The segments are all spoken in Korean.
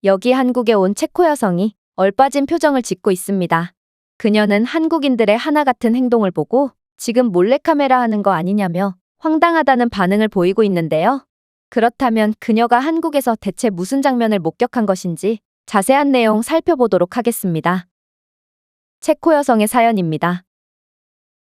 여기 한국에 온 체코 여성이 얼빠진 표정을 짓고 있습니다. 그녀는 한국인들의 하나 같은 행동을 보고 지금 몰래카메라 하는 거 아니냐며 황당하다는 반응을 보이고 있는데요. 그렇다면 그녀가 한국에서 대체 무슨 장면을 목격한 것인지 자세한 내용 살펴보도록 하겠습니다. 체코 여성의 사연입니다.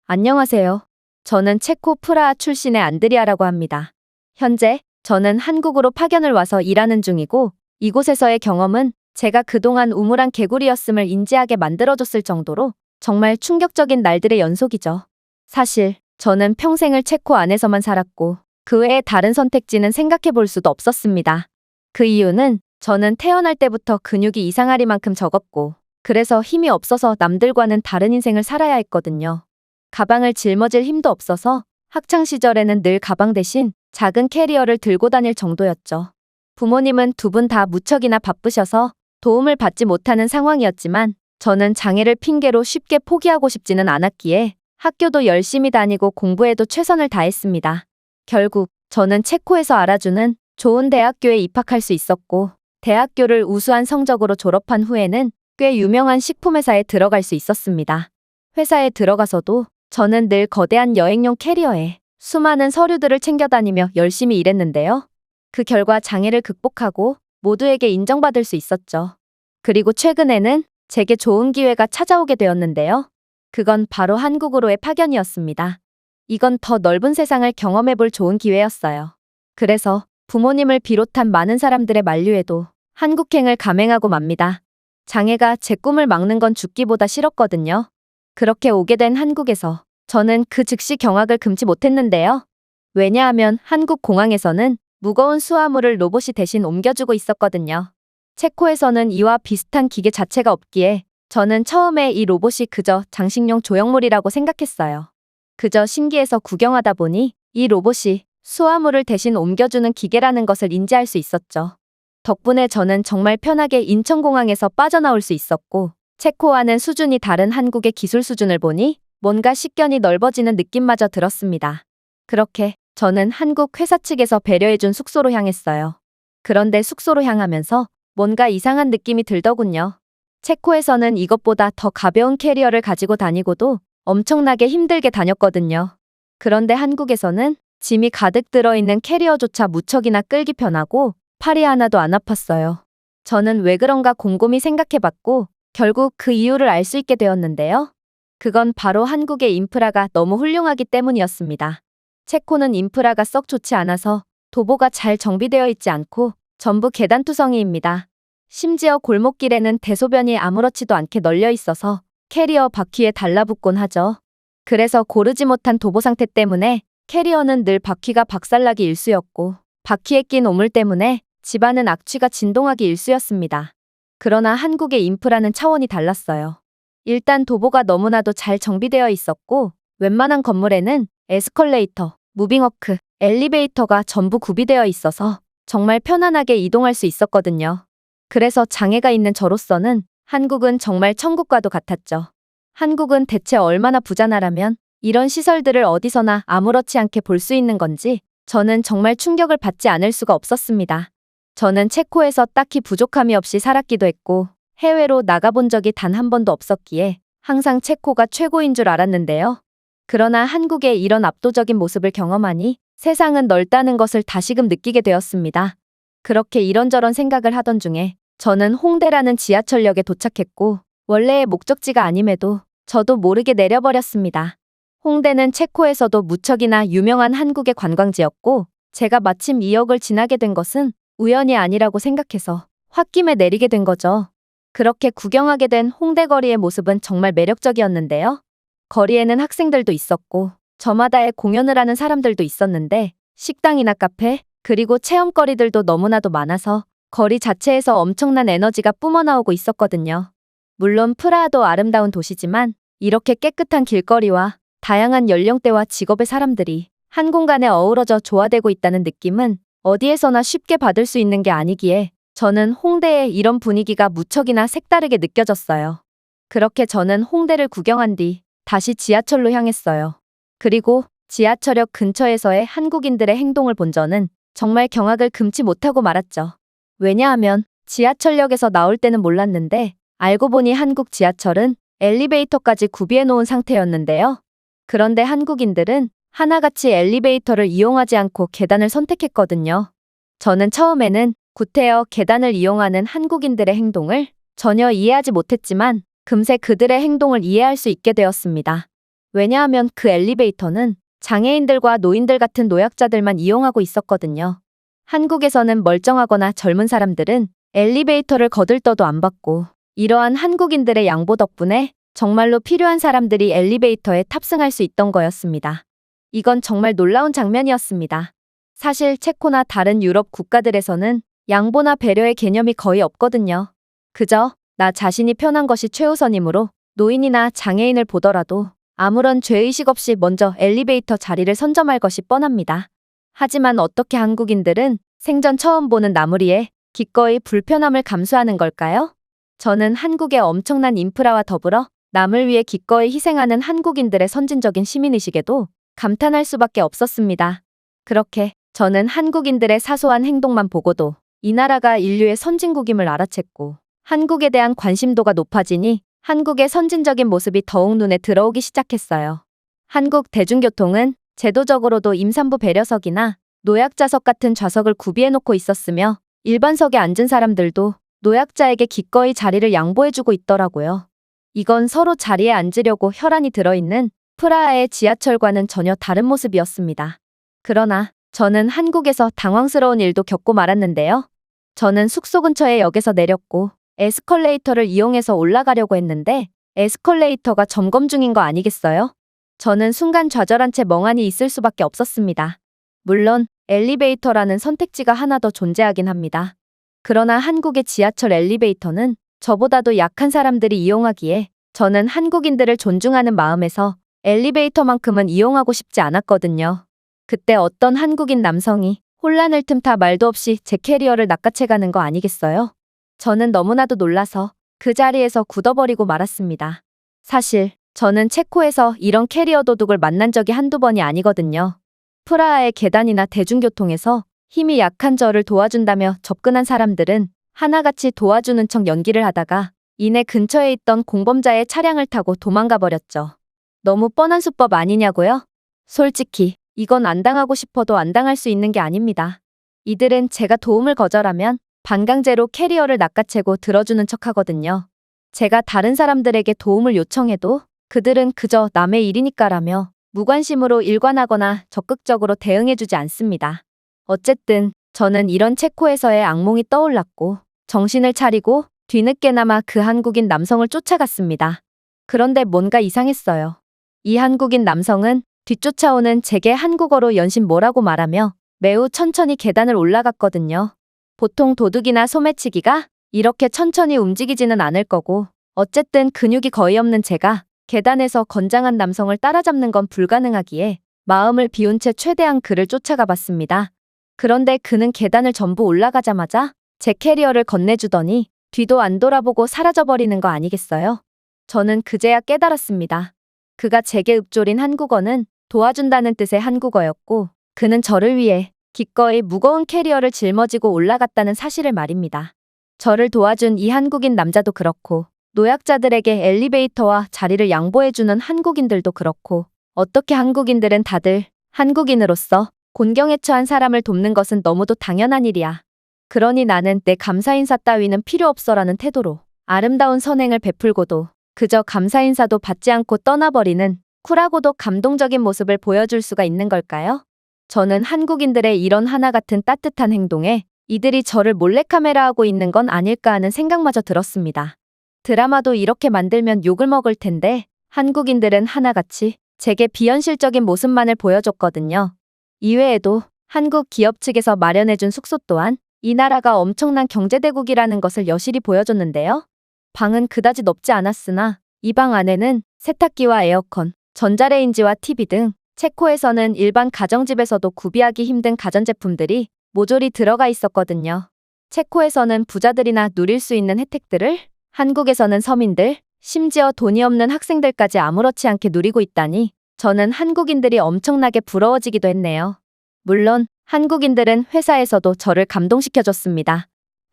안녕하세요. 저는 체코 프라하 출신의 안드리아라고 합니다. 현재 저는 한국으로 파견을 와서 일하는 중이고 이곳에서의 경험은 제가 그동안 우물안 개구리였음을 인지하게 만들어줬을 정도로 정말 충격적인 날들의 연속이죠. 사실 저는 평생을 체코 안에서만 살았고 그 외에 다른 선택지는 생각해 볼 수도 없었습니다. 그 이유는 저는 태어날 때부터 근육이 이상하리만큼 적었고 그래서 힘이 없어서 남들과는 다른 인생을 살아야 했거든요. 가방을 짊어질 힘도 없어서 학창시절에는 늘 가방 대신 작은 캐리어를 들고 다닐 정도였죠. 부모님은 두 분 다 무척이나 바쁘셔서 도움을 받지 못하는 상황이었지만 저는 장애를 핑계로 쉽게 포기하고 싶지는 않았기에 학교도 열심히 다니고 공부에도 최선을 다했습니다. 결국 저는 체코에서 알아주는 좋은 대학교에 입학할 수 있었고 대학교를 우수한 성적으로 졸업한 후에는 꽤 유명한 식품회사에 들어갈 수 있었습니다. 회사에 들어가서도 저는 늘 거대한 여행용 캐리어에 수많은 서류들을 챙겨다니며 열심히 일했는데요. 그 결과 장애를 극복하고 모두에게 인정받을 수 있었죠. 그리고 최근에는 제게 좋은 기회가 찾아오게 되었는데요. 그건 바로 한국으로의 파견이었습니다. 이건 더 넓은 세상을 경험해볼 좋은 기회였어요. 그래서 부모님을 비롯한 많은 사람들의 만류에도 한국행을 감행하고 맙니다. 장애가 제 꿈을 막는 건 죽기보다 싫었거든요. 그렇게 오게 된 한국에서 저는 그 즉시 경악을 금치 못했는데요. 왜냐하면 한국 공항에서는 무거운 수화물을 로봇이 대신 옮겨주고 있었거든요. 체코에서는 이와 비슷한 기계 자체가 없기에 저는 처음에 이 로봇이 그저 장식용 조형물이라고 생각했어요. 그저 신기해서 구경하다 보니 이 로봇이 수화물을 대신 옮겨주는 기계라는 것을 인지할 수 있었죠. 덕분에 저는 정말 편하게 인천공항에서 빠져나올 수 있었고 체코와는 수준이 다른 한국의 기술 수준을 보니 뭔가 식견이 넓어지는 느낌마저 들었습니다. 그렇게 저는 한국 회사 측에서 배려해준 숙소로 향했어요. 그런데 숙소로 향하면서 뭔가 이상한 느낌이 들더군요. 체코에서는 이것보다 더 가벼운 캐리어를 가지고 다니고도 엄청나게 힘들게 다녔거든요. 그런데 한국에서는 짐이 가득 들어있는 캐리어조차 무척이나 끌기 편하고 팔이 하나도 안 아팠어요. 저는 왜 그런가 곰곰이 생각해봤고 결국 그 이유를 알 수 있게 되었는데요. 그건 바로 한국의 인프라가 너무 훌륭하기 때문이었습니다. 체코는 인프라가 썩 좋지 않아서 도보가 잘 정비되어 있지 않고 전부 계단투성이입니다. 심지어 골목길에는 대소변이 아무렇지도 않게 널려 있어서 캐리어 바퀴에 달라붙곤 하죠. 그래서 고르지 못한 도보 상태 때문에 캐리어는 늘 바퀴가 박살나기 일쑤였고 바퀴에 낀 오물 때문에 집안은 악취가 진동하기 일쑤였습니다. 그러나 한국의 인프라는 차원이 달랐어요. 일단 도보가 너무나도 잘 정비되어 있었고 웬만한 건물에는 에스컬레이터, 무빙워크, 엘리베이터가 전부 구비되어 있어서 정말 편안하게 이동할 수 있었거든요. 그래서 장애가 있는 저로서는 한국은 정말 천국과도 같았죠. 한국은 대체 얼마나 부자 나라면 이런 시설들을 어디서나 아무렇지 않게 볼 수 있는 건지 저는 정말 충격을 받지 않을 수가 없었습니다. 저는 체코에서 딱히 부족함이 없이 살았기도 했고 해외로 나가본 적이 단 한 번도 없었기에 항상 체코가 최고인 줄 알았는데요. 그러나 한국의 이런 압도적인 모습을 경험하니 세상은 넓다는 것을 다시금 느끼게 되었습니다. 그렇게 이런저런 생각을 하던 중에 저는 홍대라는 지하철역에 도착했고 원래의 목적지가 아님에도 저도 모르게 내려버렸습니다. 홍대는 체코에서도 무척이나 유명한 한국의 관광지였고 제가 마침 이 역을 지나게 된 것은 우연이 아니라고 생각해서 홧김에 내리게 된 거죠. 그렇게 구경하게 된 홍대 거리의 모습은 정말 매력적이었는데요. 거리에는 학생들도 있었고 저마다의 공연을 하는 사람들도 있었는데 식당이나 카페 그리고 체험거리들도 너무나도 많아서 거리 자체에서 엄청난 에너지가 뿜어나오고 있었거든요. 물론 프라하도 아름다운 도시지만 이렇게 깨끗한 길거리와 다양한 연령대와 직업의 사람들이 한 공간에 어우러져 조화되고 있다는 느낌은 어디에서나 쉽게 받을 수 있는 게 아니기에 저는 홍대의 이런 분위기가 무척이나 색다르게 느껴졌어요. 그렇게 저는 홍대를 구경한 뒤 다시 지하철로 향했어요. 그리고 지하철역 근처에서의 한국인들의 행동을 본 저는 정말 경악을 금치 못하고 말았죠. 왜냐하면 지하철역에서 나올 때는 몰랐는데 알고 보니 한국 지하철은 엘리베이터까지 구비해 놓은 상태였는데요. 그런데 한국인들은 하나같이 엘리베이터를 이용하지 않고 계단을 선택했거든요. 저는 처음에는 구태여 계단을 이용하는 한국인들의 행동을 전혀 이해하지 못했지만 금세 그들의 행동을 이해할 수 있게 되었습니다. 왜냐하면 그 엘리베이터는 장애인들과 노인들 같은 노약자들만 이용하고 있었거든요. 한국에서는 멀쩡하거나 젊은 사람들은 엘리베이터를 거들떠도 안 받고 이러한 한국인들의 양보 덕분에 정말로 필요한 사람들이 엘리베이터에 탑승할 수 있던 거였습니다. 이건 정말 놀라운 장면이었습니다. 사실 체코나 다른 유럽 국가들에서는 양보나 배려의 개념이 거의 없거든요. 그저 나 자신이 편한 것이 최우선이므로 노인이나 장애인을 보더라도 아무런 죄의식 없이 먼저 엘리베이터 자리를 선점할 것이 뻔합니다. 하지만 어떻게 한국인들은 생전 처음 보는 나무리에 기꺼이 불편함을 감수하는 걸까요? 저는 한국의 엄청난 인프라와 더불어 남을 위해 기꺼이 희생하는 한국인들의 선진적인 시민의식에도 감탄할 수밖에 없었습니다. 그렇게 저는 한국인들의 사소한 행동만 보고도 이 나라가 인류의 선진국임을 알아챘고 한국에 대한 관심도가 높아지니 한국의 선진적인 모습이 더욱 눈에 들어오기 시작했어요. 한국 대중교통은 제도적으로도 임산부 배려석이나 노약자석 같은 좌석을 구비해놓고 있었으며 일반석에 앉은 사람들도 노약자에게 기꺼이 자리를 양보해주고 있더라고요. 이건 서로 자리에 앉으려고 혈안이 들어있는 프라하의 지하철과는 전혀 다른 모습이었습니다. 그러나 저는 한국에서 당황스러운 일도 겪고 말았는데요. 저는 숙소 근처의 역에서 내렸고 에스컬레이터를 이용해서 올라가려고 했는데 에스컬레이터가 점검 중인 거 아니겠어요? 저는 순간 좌절한 채 멍하니 있을 수밖에 없었습니다. 물론 엘리베이터라는 선택지가 하나 더 존재하긴 합니다. 그러나 한국의 지하철 엘리베이터는 저보다도 약한 사람들이 이용하기에 저는 한국인들을 존중하는 마음에서 엘리베이터만큼은 이용하고 싶지 않았거든요. 그때 어떤 한국인 남성이 혼란을 틈타 말도 없이 제 캐리어를 낚아채가는 거 아니겠어요? 저는 너무나도 놀라서 그 자리에서 굳어버리고 말았습니다. 사실 저는 체코에서 이런 캐리어 도둑을 만난 적이 한두 번이 아니거든요. 프라하의 계단이나 대중교통에서 힘이 약한 저를 도와준다며 접근한 사람들은 하나같이 도와주는 척 연기를 하다가 이내 근처에 있던 공범자의 차량을 타고 도망가 버렸죠. 너무 뻔한 수법 아니냐고요? 솔직히 이건 안 당하고 싶어도 안 당할 수 있는 게 아닙니다. 이들은 제가 도움을 거절하면 반강제로 캐리어를 낚아채고 들어주는 척 하거든요. 제가 다른 사람들에게 도움을 요청해도 그들은 그저 남의 일이니까라며 무관심으로 일관하거나 적극적으로 대응해주지 않습니다. 어쨌든 저는 이런 체코에서의 악몽이 떠올랐고 정신을 차리고 뒤늦게나마 그 한국인 남성을 쫓아갔습니다. 그런데 뭔가 이상했어요. 이 한국인 남성은 뒤쫓아오는 제게 한국어로 연신 뭐라고 말하며 매우 천천히 계단을 올라갔거든요. 보통 도둑이나 소매치기가 이렇게 천천히 움직이지는 않을 거고 어쨌든 근육이 거의 없는 제가 계단에서 건장한 남성을 따라잡는 건 불가능하기에 마음을 비운 채 최대한 그를 쫓아가 봤습니다. 그런데 그는 계단을 전부 올라가자마자 제 캐리어를 건네주더니 뒤도 안 돌아보고 사라져버리는 거 아니겠어요? 저는 그제야 깨달았습니다. 그가 제게 읊조린 한국어는 도와준다는 뜻의 한국어였고 그는 저를 위해 기꺼이 무거운 캐리어를 짊어지고 올라갔다는 사실을 말입니다. 저를 도와준 이 한국인 남자도 그렇고 노약자들에게 엘리베이터와 자리를 양보해주는 한국인들도 그렇고 어떻게 한국인들은 다들 한국인으로서 곤경에 처한 사람을 돕는 것은 너무도 당연한 일이야. 그러니 나는 내 감사 인사 따위는 필요 없어라는 태도로 아름다운 선행을 베풀고도 그저 감사 인사도 받지 않고 떠나버리는 쿨하고도 감동적인 모습을 보여줄 수가 있는 걸까요? 저는 한국인들의 이런 하나 같은 따뜻한 행동에 이들이 저를 몰래카메라하고 있는 건 아닐까 하는 생각마저 들었습니다. 드라마도 이렇게 만들면 욕을 먹을 텐데 한국인들은 하나같이 제게 비현실적인 모습만을 보여줬거든요. 이외에도 한국 기업 측에서 마련해준 숙소 또한 이 나라가 엄청난 경제대국이라는 것을 여실히 보여줬는데요. 방은 그다지 넓지 않았으나 이 방 안에는 세탁기와 에어컨, 전자레인지와 TV 등 체코에서는 일반 가정집에서도 구비하기 힘든 가전제품들이 모조리 들어가 있었거든요. 체코에서는 부자들이나 누릴 수 있는 혜택들을 한국에서는 서민들, 심지어 돈이 없는 학생들까지 아무렇지 않게 누리고 있다니 저는 한국인들이 엄청나게 부러워지기도 했네요. 물론 한국인들은 회사에서도 저를 감동시켜줬습니다.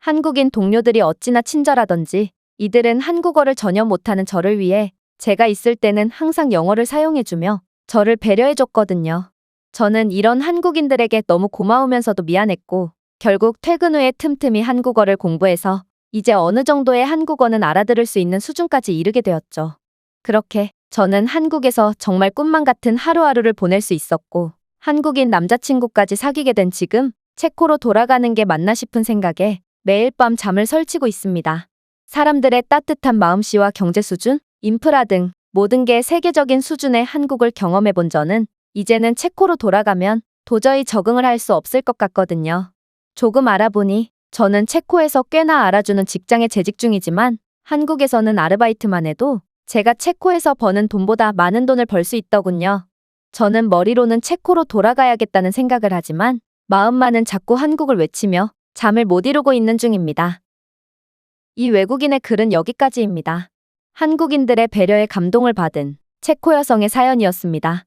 한국인 동료들이 어찌나 친절하던지 이들은 한국어를 전혀 못하는 저를 위해 제가 있을 때는 항상 영어를 사용해주며 저를 배려해줬거든요. 저는 이런 한국인들에게 너무 고마우면서도 미안했고 결국 퇴근 후에 틈틈이 한국어를 공부해서 이제 어느 정도의 한국어는 알아들을 수 있는 수준까지 이르게 되었죠. 그렇게 저는 한국에서 정말 꿈만 같은 하루하루를 보낼 수 있었고 한국인 남자친구까지 사귀게 된 지금 체코로 돌아가는 게 맞나 싶은 생각에 매일 밤 잠을 설치고 있습니다. 사람들의 따뜻한 마음씨와 경제 수준, 인프라 등 모든 게 세계적인 수준의 한국을 경험해 본 저는 이제는 체코로 돌아가면 도저히 적응을 할 수 없을 것 같거든요. 조금 알아보니 저는 체코에서 꽤나 알아주는 직장에 재직 중이지만 한국에서는 아르바이트만 해도 제가 체코에서 버는 돈보다 많은 돈을 벌 수 있더군요. 저는 머리로는 체코로 돌아가야겠다는 생각을 하지만 마음만은 자꾸 한국을 외치며 잠을 못 이루고 있는 중입니다. 이 외국인의 글은 여기까지입니다. 한국인들의 배려에 감동을 받은 체코 여성의 사연이었습니다.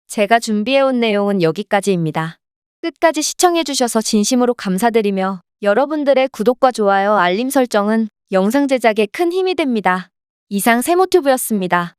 제가 준비해온 내용은 여기까지입니다. 끝까지 시청해주셔서 진심으로 감사드리며 여러분들의 구독과 좋아요, 알림 설정은 영상 제작에 큰 힘이 됩니다. 이상 세모튜브였습니다.